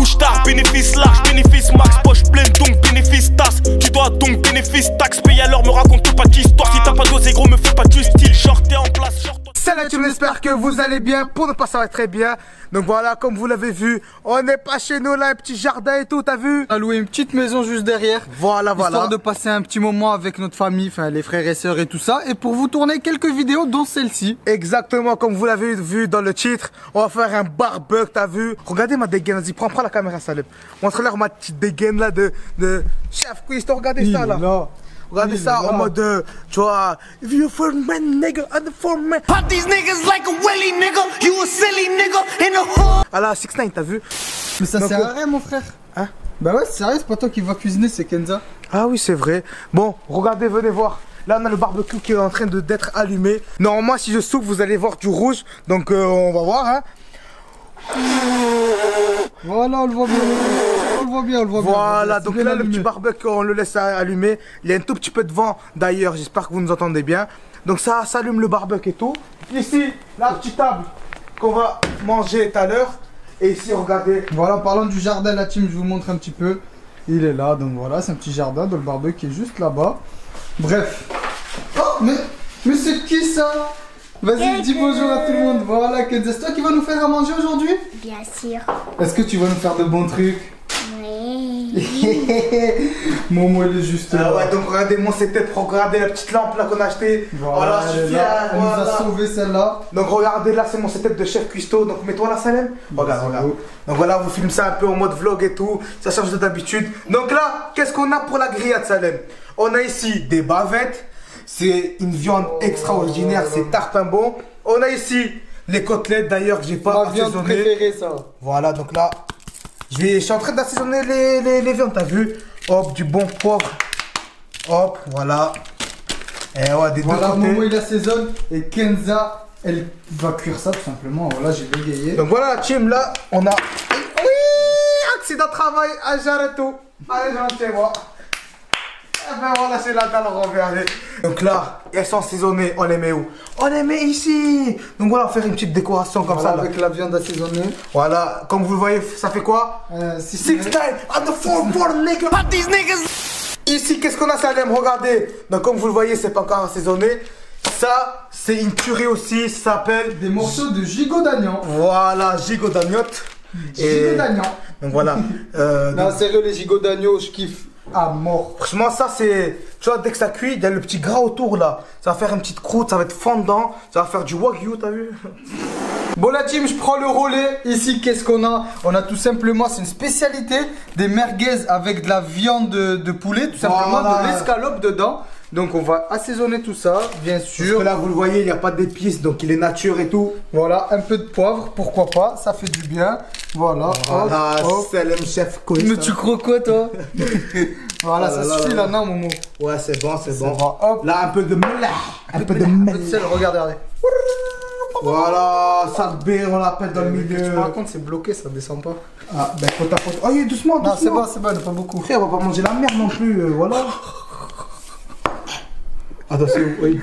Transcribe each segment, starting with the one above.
couche tard, bénéfice large, bénéfice max, poche pleine donc bénéfice tasse. Tu dois donc bénéfice taxe, paye alors me raconte pas d'histoire. Si t'as pas dosé gros me fais pas du style, genre t'es en place, genre. Salut tout le monde, j'espère que vous allez bien. Pour ne pas ça va très bien. Donc voilà, comme vous l'avez vu, on n'est pas chez nous là, un petit jardin et tout, t'as vu? On a loué une petite maison juste derrière. Voilà, histoire de passer un petit moment avec notre famille, enfin les frères et sœurs et tout ça. Et pour vous tourner quelques vidéos dont celle-ci. Exactement, comme vous l'avez vu dans le titre, on va faire un barbecue, t'as vu? Regardez ma dégaine, vas-y, prends la caméra, Salem. Montre-leur ma petite dégaine là de chef Christo, regardez ça là. Regardez ça en mode, tu vois, if you for man nigga, I'm the for man. Pop these niggas like a willy nigga, you a silly nigga in the hood. Ah là, 6ix9ine, t'as vu? Mais ça sert à rien mon frère. Hein? Bah ouais, c'est sérieux, c'est pas toi qui va cuisiner, c'est Kenza. Ah oui, c'est vrai. Bon, regardez, venez voir. Là, on a le barbecue qui est en train d'être allumé. Normalement, si je souffle, vous allez voir du rouge. Donc, on va voir, hein. Voilà, on le voit bien. On le voit bien, on le voit bien. Voilà, donc là, le petit barbecue, on le laisse allumer. Il y a un tout petit peu de vent d'ailleurs, j'espère que vous nous entendez bien. Donc ça s'allume le barbecue et tout. Ici, la petite table qu'on va manger tout à l'heure. Et ici, regardez. Voilà, en parlant du jardin, la team, je vous montre un petit peu. Il est là, donc voilà, c'est un petit jardin dans le barbecue qui est juste là-bas. Bref. Oh, mais c'est qui ça? Vas-y, dis bonjour à tout le monde. Voilà, Kenza, c'est toi qui vas nous faire à manger aujourd'hui? Bien sûr. Est-ce que tu vas nous faire de bons trucs? Oui. Momo, il est juste là. Ouais, donc regardez mon setup, regardez la petite lampe là qu'on a acheté. Voilà, elle nous a sauvé celle-là. Donc regardez là, c'est mon setup de chef cuistot. Donc mets-toi là, Salem. Regarde. Donc voilà, vous filmez ça un peu en mode vlog et tout. Ça change de d'habitude. Donc là, qu'est-ce qu'on a pour la grillade, Salem? On a ici des bavettes. C'est une viande extraordinaire, c'est tarpin bon. On a ici les côtelettes d'ailleurs que j'ai pas assaisonné. Ma viande préférée ça. Voilà, donc là, je suis en train d'assaisonner les viandes, t'as vu? Hop, du bon poivre. Hop, voilà. Et ouais, des deux côtés. Momo il assaisonne et Kenza, elle va cuire ça tout simplement. Voilà, j'ai bégayé. Donc voilà la team, là, on a... Oui, accident de travail, j'arrête tout. Allez, je rentre chez moi. Eh ben voilà, c'est la dalle revers. Donc là, elles sont assaisonnées, on les met où? On les met ici. Donc voilà, on va faire une petite décoration comme ça là. Avec la viande assaisonnée. Voilà, comme vous le voyez, ça fait quoi? 6ix9ine at the 4 nigga. Pop these niggas. Ici, qu'est-ce qu'on a, Salem? Regardez. Donc comme vous le voyez, c'est pas encore assaisonné. Ça, c'est une tuerie aussi, ça s'appelle... Des morceaux de gigot d'agneau. Voilà, gigot d'agneau. Gigot d'agneau. Donc voilà. Non, sérieux, les gigots d'agneau, je kiffe. À mort. Franchement, ça c'est. Tu vois, dès que ça cuit, il y a le petit gras autour là. Ça va faire une petite croûte, ça va être fondant. Ça va faire du wagyu, t'as vu? Bon, la team, je prends le relais. Ici, qu'est-ce qu'on a? On a tout simplement, c'est une spécialité, des merguez avec de la viande de poulet, tout simplement, de l'escalope dedans. Donc, on va assaisonner tout ça, bien sûr. Parce que là, vous le voyez, il n'y a pas d'épices, donc il est nature et tout. Voilà, un peu de poivre, pourquoi pas, ça fait du bien. Voilà, voilà, c'est le chef quoi. Mais tu crois quoi, toi? Voilà, ça suffit là, non, Momo? Ouais, c'est bon, c'est bon. Hop. Là, un peu de melach. Un peu de melach. Regardez. Voilà, ça on l'appelle dans le milieu. Tu me racontes, c'est bloqué, ça descend pas. Ah, ben, faut ta faute. Oh, doucement, doucement. Non, c'est bon, il n'y a pas beaucoup. Frère, on va pas manger la merde non plus, voilà. Attention, oui.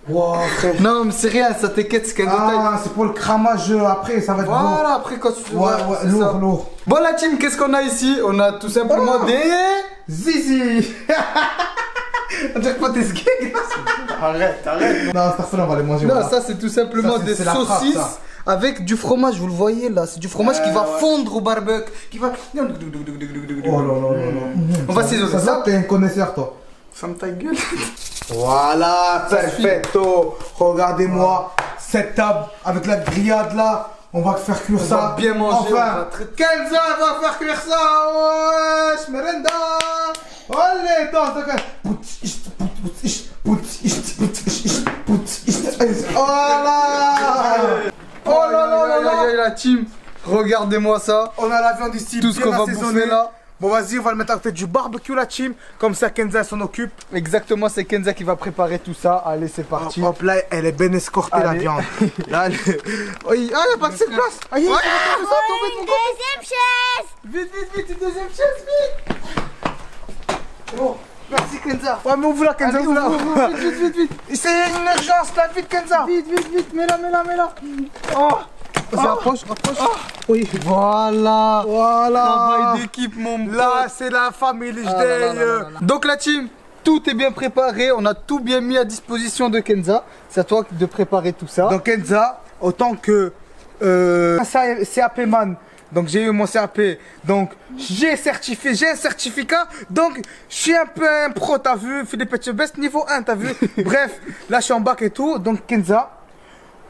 Wow, frère. Non, mais c'est rien, ça t'inquiète, c'est qu'un détail. Ah, c'est pour le cramage après, ça va être bon. Voilà, après quand tu... Ouais, lourd. Bon, la team, qu'est-ce qu'on a ici? On a tout simplement des... Zizi. On dirait pas tes skis. Arrête. Non, cette fois on va les manger. Non, voilà. Ça, c'est tout simplement des saucisses avec du fromage, vous le voyez là. C'est du fromage qui va fondre au barbecue. Qui va... Oh là. On va saisonner ça. T'es un connaisseur, toi. Ferme ta gueule. Voilà, perfecto. Regardez-moi cette table avec la grillade là. On va faire cuire ça. On va bien manger. Enfin, Kenza va faire cuire ça. Wesh, merenda. Allez, danse. Oh là, la team. Regardez-moi ça. On a la viande ici. Tout ce qu'on va bouffer là. Bon, vas-y, on va le mettre à côté du barbecue, la team. Comme ça, Kenza s'en occupe. Exactement, c'est Kenza qui va préparer tout ça. Allez, c'est parti. Hop, là, elle est bien escortée, la viande. Là, elle... Oh, il n'y a pas de cette place. Aïe, une deuxième chaise. Vite, une deuxième chaise, vite. Oh, merci, Kenza. Ouais, mais ouvre la, Kenza, ouvre. Vite. C'est une urgence, là, vite, Kenza. Vite, mets-la. Oh. Vas-y, rapproche. Oui. Voilà. Voilà. Travail d'équipe, mon pote. Là, c'est la famille Ah là là là là là. Donc la team, tout est bien préparé. On a tout bien mis à disposition de Kenza. C'est à toi de préparer tout ça. Donc Kenza, autant que CAP man, donc j'ai eu mon CAP, donc j'ai un certificat, donc je suis un peu un pro, t'as vu, Philippe Etchebest niveau 1, t'as vu. Bref, là je suis en bac et tout, donc Kenza,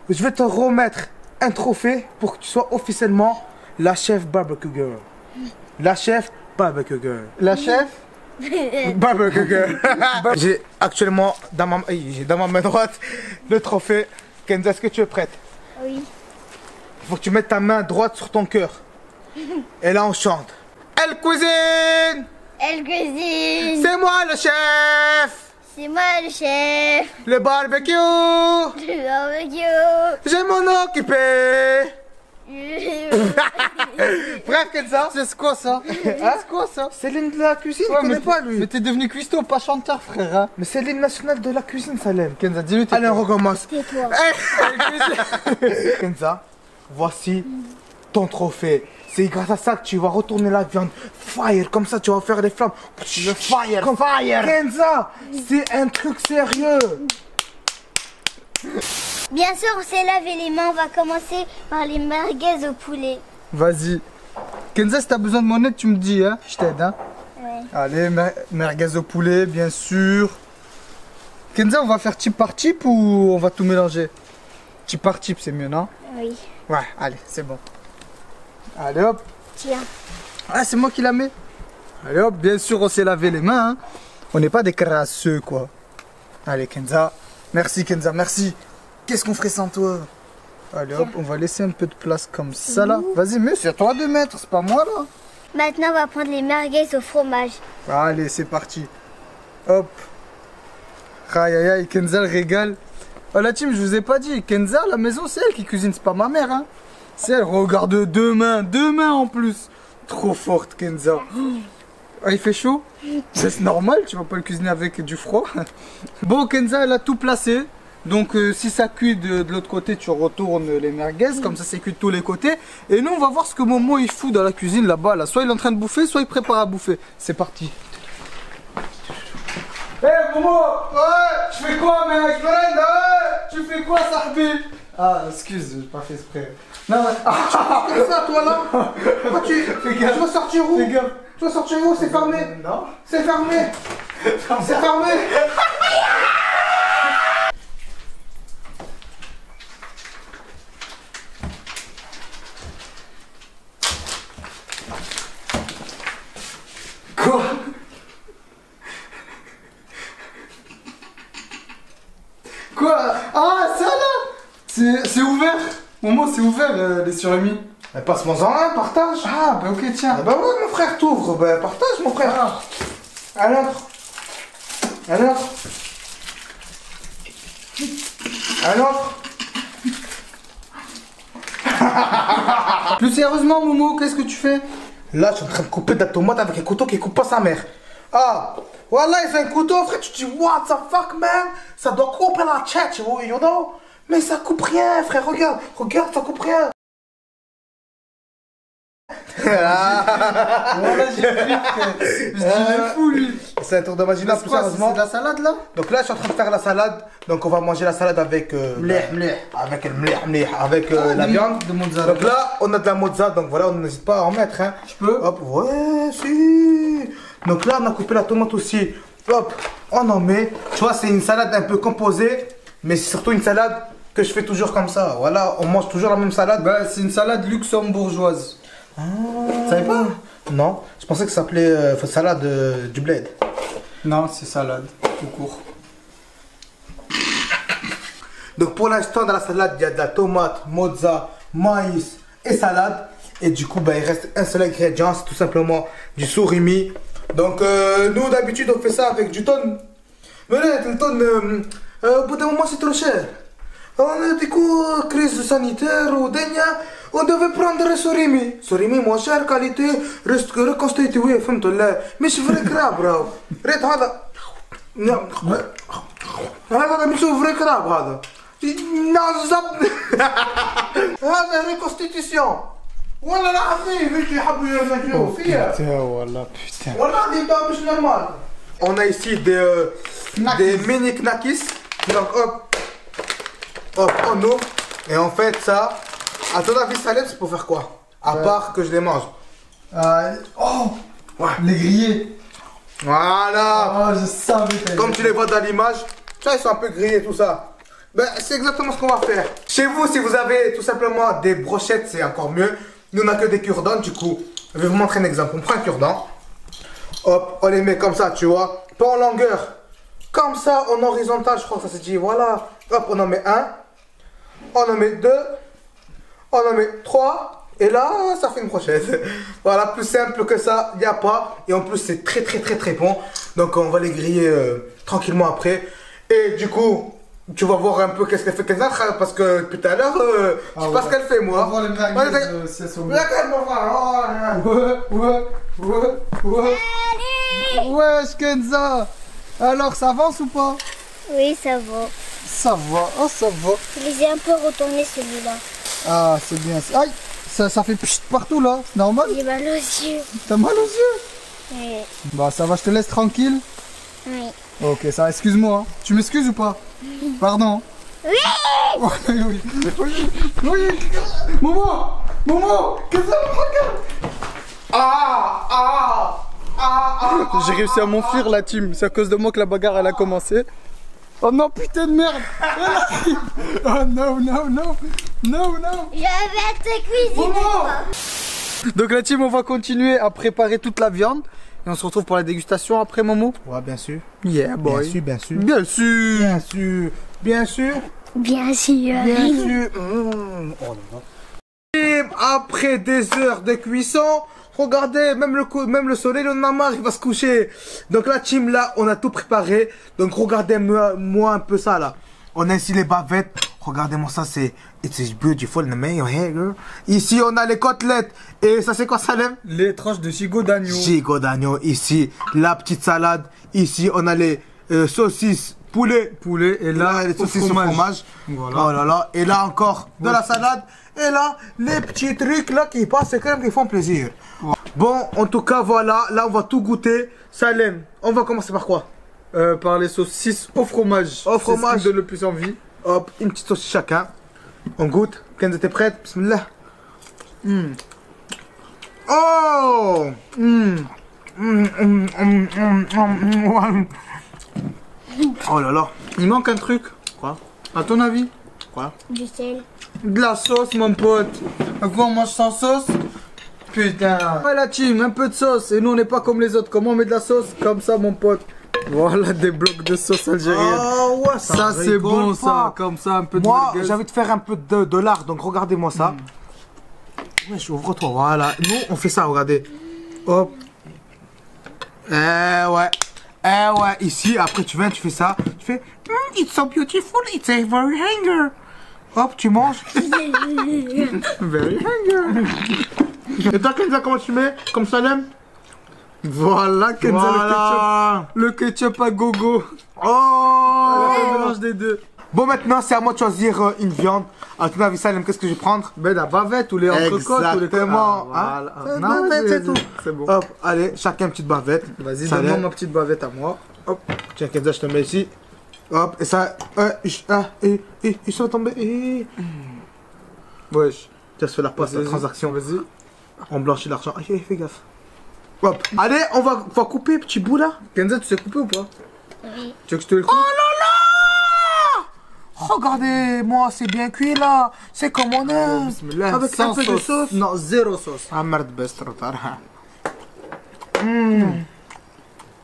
je vais te remettre un trophée pour que tu sois officiellement la chef barbecue girl. La chef barbecue girl. La chef. Barbecue girl. J'ai actuellement dans ma main droite le trophée. Kenza, est-ce que tu es prête? Oui. Il faut que tu mettes ta main droite sur ton cœur. Et là on chante. Elle cuisine. Elle cuisine. C'est moi le chef. C'est moi le chef. Le barbecue. Le barbecue. Je m'en occuper. Bref Kenza. C'est quoi ça? C'est quoi ça? C'est l'hymne de la cuisine, Ouais, il connaît pas Mais lui. t'es devenu cuistot, pas chanteur, frère. Hein. Mais c'est l'hymne national de la cuisine, Salem. Kenza, dis-le. Allez, on recommence. Tais-toi. Kenza, voici ton trophée. C'est grâce à ça que tu vas retourner la viande. Fire, comme ça tu vas faire des flammes. Le fire, Comme fire. Kenza, c'est un truc sérieux. Bien sûr, on s'est lavé les mains. On va commencer par les merguez au poulet. Vas-y. Kenza, si t'as besoin de mon aide, tu me dis, hein. Je t'aide, hein. Ouais. Allez, merguez au poulet, bien sûr. Kenza, on va faire type par type ou on va tout mélanger? Type par type, c'est mieux, non? Oui. Ouais, allez, c'est bon. Allez hop. Tiens. Ah, c'est moi qui la mets. Allez hop, bien sûr, on s'est lavé les mains, hein. On n'est pas des crasseux, quoi. Allez, Kenza. Merci, Kenza, merci. Qu'est-ce qu'on ferait sans toi? Allez hop, on va laisser un peu de place comme ça, là. Vas-y, mais c'est à toi de mettre, c'est pas moi, là. Maintenant, on va prendre les merguez au fromage. Allez, c'est parti. Hop. Aïe aïe aïe, Kenza le régale. Oh la team, je vous ai pas dit, Kenza, la maison, c'est elle qui cuisine, c'est pas ma mère, hein. C'est elle, regarde, deux mains en plus. Trop forte, Kenza. Ah, il fait chaud? C'est normal, tu vas pas le cuisiner avec du froid. Bon, Kenza, elle a tout placé. Donc, si ça cuit de l'autre côté, tu retournes les merguez, comme ça, c'est cuit de tous les côtés. Et nous, on va voir ce que Momo il fout dans la cuisine là-bas. Là. Soit il est en train de bouffer, soit il prépare à bouffer. C'est parti. Hé Momo! Ouais! Tu fais quoi, mec? Tu fais quoi, Sahbi? Ah, excuse, j'ai pas fait exprès. Non, mais. Comme ça, toi là. Pourquoi tu vas sortir où? Fais gaffe. Tu vas sortir où? C'est fermé. Non. C'est fermé. C'est fermé. Quoi? Quoi? Ah, ça là! C'est ouvert! Momo, c'est ouvert les surimi. Passe-moi en un, partage. Ah, bah ok, tiens. Ah bah ouais, mon frère, t'ouvres. Bah partage, mon frère. Alors. Plus sérieusement, Momo, qu'est-ce que tu fais? Là, je suis en train de couper de la tomate avec un couteau qui coupe pas sa mère. Ah, voilà, c'est un couteau, frère. Tu te dis, what the fuck, man? Ça doit couper la tête, you know? Mais ça coupe rien, frère. Regarde, ça coupe rien. Voilà, j'ai pris, frère. Je dis, il est fou, lui. C'est un tour de magie, là, plus C'est sérieusement. de la salade, là? Donc là, je suis en train de faire la salade. Donc on va manger la salade avec avec la viande. De mozzarella. Donc là, on a de la mozza. Donc voilà, on n'hésite pas à en mettre. Hein. Je peux? Hop, ouais, si. Donc là, on a coupé la tomate aussi. Hop, on en met. Tu vois, c'est une salade un peu composée. Mais c'est surtout une salade que je fais toujours comme ça. Voilà, on mange toujours la même salade. Bah, c'est une salade luxembourgeoise. Ah. Tu savais pas? Non, je pensais que ça s'appelait salade du bled. Non, c'est salade, tout court. Donc pour l'instant dans la salade il y a de la tomate, mozza, maïs et salade. Et du coup bah, il reste un seul ingrédient, c'est tout simplement du surimi. Donc nous d'habitude on fait ça avec du thon. Mais là le thon au bout d'un moment c'est trop cher. Du coup crise sanitaire ou dernière, on devait prendre le surimi. Surimi moins cher, qualité, reste reconstitué, فهمت ولا مش فري كراب راهو. ريت هذا هذا مش فري كراب هذا. هذا reconstitution. والله العظيم انت يحبوا يرجعوا فيها. والله putain. والله دي ده مش normal. On a ici des mini knackis. Donc hop, on ouvre et on fait ça. À ton avis, Salem, c'est pour faire quoi? À part que je les mange. Ouais. Les grillés. Voilà. Oh, je savais. Comme tu les vois dans l'image, ça ils sont un peu grillés tout ça. Ben c'est exactement ce qu'on va faire. Chez vous, si vous avez tout simplement des brochettes, c'est encore mieux. Nous on n'a que des cure-dents, du coup, je vais vous montrer un exemple. On prend un cure-dent. Hop, on les met comme ça, tu vois. Pas en longueur. Comme ça, en horizontal, je crois que ça se dit. Voilà. Hop, on en met un. On en met deux. On en met trois. Et là, ça fait une brochette. Voilà, plus simple que ça, il n'y a pas. Et en plus, c'est très bon. Donc, on va les griller tranquillement après. Et du coup, tu vas voir un peu qu'est-ce qu'elle fait Kenza. Parce que tout à l'heure, je sais pas ce qu'elle fait, moi. On va voir les merguez si elles sont bien. Ouais. Wesh Kenza. Alors, ça avance ou pas? Oui, ça va. Ça va, oh ça va. Je les ai un peu retournés celui-là. Ah, c'est bien. Aïe, ça fait pchit partout là, c'est normal? J'ai mal aux yeux. T'as mal aux yeux? Oui. Bah ça va, je te laisse tranquille. Oui. Ok, ça va, excuse-moi. Tu m'excuses ou pas? Pardon. Oui. Oui. Momo, qu'est-ce que ça regarde? J'ai réussi à m'enfuir la team, c'est à cause de moi que la bagarre elle a commencé. Oh non, putain de merde. Oh non. Je vais te cuisiner. Donc la team, on va continuer à préparer toute la viande. Et on se retrouve pour la dégustation après, Momo. Ouais, bien sûr. Yeah, boy. Bien sûr. Bien sûr. Oh là. Et après des heures de cuisson, regardez, même le soleil, on en a marre, il va se coucher. Donc la team là, on a tout préparé. Donc regardez-moi un peu ça là. On a ici les bavettes. Regardez-moi ça, c'est it's beautiful in your hair, girl. Ici on a les côtelettes. Et ça c'est quoi, Salem? Les tranches de gigot d'agneau. Gigot d'agneau. Ici la petite salade. Ici on a les saucisses poulet. Et là, les saucisses au fromage. Voilà. Oh là là. Et là encore de la salade. Et là, les petits trucs là qui passent, c'est quand même qui font plaisir. Ouais. Bon, en tout cas, voilà. Là, on va tout goûter. Salem, on va commencer par quoi? Par les saucisses au fromage. Au fromage. C'est ce qui donne le plus envie. Hop, une petite saucisse chacun. On goûte. Kenza, t'es prête? Bismillah. Oh. Oh là là. Il manque un truc. Quoi? À ton avis? Quoi? Du sel. De la sauce, mon pote. Quoi, on mange sans sauce? Putain. Ouais, la team, un peu de sauce. Et nous, on n'est pas comme les autres. Comment on met de la sauce? Comme ça, mon pote. Voilà des blocs de sauce algérienne. Oh ouais, ça c'est bon, ça. Comme ça, un peu de moi, merguez. j'ai envie de faire un peu de lard. Donc, regardez-moi ça. Wesh, ouvre-toi. Voilà. Nous, on fait ça, regardez. Hop. Ouais. Ici, après, tu viens, tu fais ça. Tu fais it's so beautiful, it's a very hunger. Hop, tu manges. Very hunger. Et toi, Kenza, comment tu mets? Comme Salem? Voilà, Kenza, voilà. Le ketchup à gogo. Oh, le mélange des deux. Bon, maintenant, c'est à moi de choisir une viande. À ton avis, Salem, qu'est-ce que je vais prendre? Ben, la bavette ou les entrecôtes ou les... Exactement. Voilà. Non, c'est tout. C'est bon. Hop, allez, chacun une petite bavette. Vas-y, donne-moi ma petite bavette à moi. Hop, tiens, Kenza, je te mets ici. Hop, et ça... il sont tombés. Wesh. Tiens, je fais la passe, la transaction. Vas-y. On blanchit l'argent. Fais gaffe. Hop. Allez, on va couper, petit bout là. Kenza, tu sais couper ou pas? Oui. Tu veux que je te le coupe? Oh là là! Regardez-moi, c'est bien cuit là. C'est comme on aime. Bismillah. Avec un peu de sauce. Non, zéro sauce. Ah merde, best trop tard.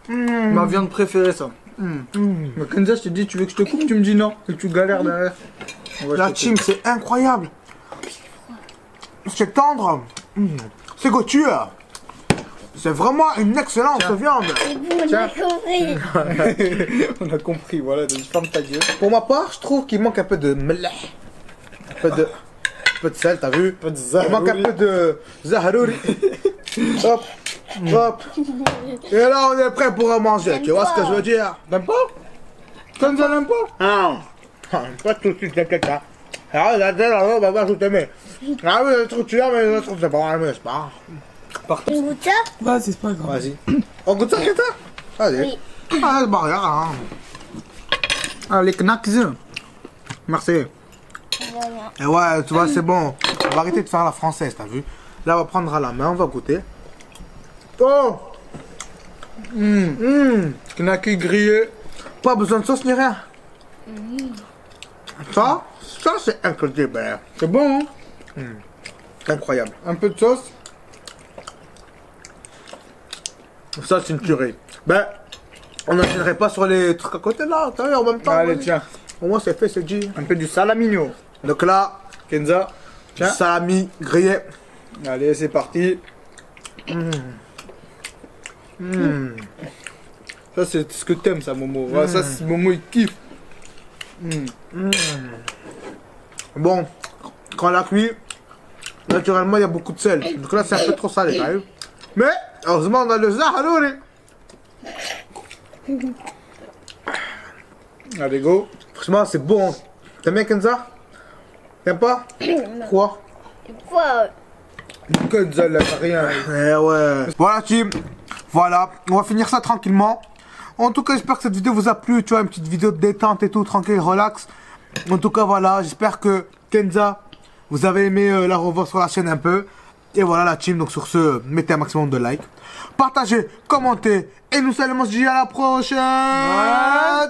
Ma viande préférée, ça. Mais Kenza, je te dis, tu veux que je te coupe? Tu me dis non. Et que tu galères derrière. La team, c'est incroyable. C'est tendre. C'est goûteux. C'est vraiment une excellente viande. C'est bon, on a compris. On a compris, voilà, donc ferme ta gueule. Pour ma part, je trouve qu'il manque un peu de melh. Un peu de sel, t'as vu? Pas de zaharouri. Il manque un peu de zaharouri. Hop. Et là, on est prêt pour manger. Tu vois ce que je veux dire? T'aimes pas? Kenza n'aime pas? Non. Pas tout de suite, t'inquiète. Ah, là, on va voir, je t'aimais. Ah oui, je trouve que tu l'as, mais je trouve que c'est pas mais c'est pas grave. On goûte ça? Vas-y, c'est pas grave. Vas-y. On goûte ça, Keta? Allez. Oui. Ah, c'est pas rien. Hein. Allez, knacks. Merci. De rien. Et ouais, tu vois, c'est bon. On va arrêter de faire la française, t'as vu? Là, on va prendre à la main, on va goûter. Oh! Knacky grillé. Pas besoin de sauce ni rien. Ça c'est incroyable. C'est bon, hein? Incroyable. Un peu de sauce. Ça, c'est une tuerie. Ben, on n'enchaînerait pas sur les trucs à côté là, t'as vu, en même temps. Allez, vas-y. tiens. Au moins, c'est fait, c'est dit. Un peu du salamigno. Donc là, Kenza. Tiens. salami grillé. Allez, c'est parti. Ça, c'est ce que t'aimes, ça, Momo. Ouais, ça, Momo, il kiffe. Bon, quand on l'a cuit, naturellement, il y a beaucoup de sel. Donc là, c'est un peu trop salé, t'as vu? Mais, heureusement, on a le zahalouri. Allez, go. Franchement, c'est bon. T'aimes bien, Kenza? T'aimes pas? Quoi? Quoi? Kenza, là, t'as rien. Eh ouais. Voilà, team. Voilà, on va finir ça tranquillement. En tout cas, j'espère que cette vidéo vous a plu. Tu vois, une petite vidéo de détente et tout, tranquille, relax. En tout cas, voilà, j'espère que Kenza, vous avez aimé la revoir sur la chaîne un peu. Et voilà la team, donc sur ce, mettez un maximum de likes. Partagez, commentez. Et nous allons se dire à la prochaine. Ouais.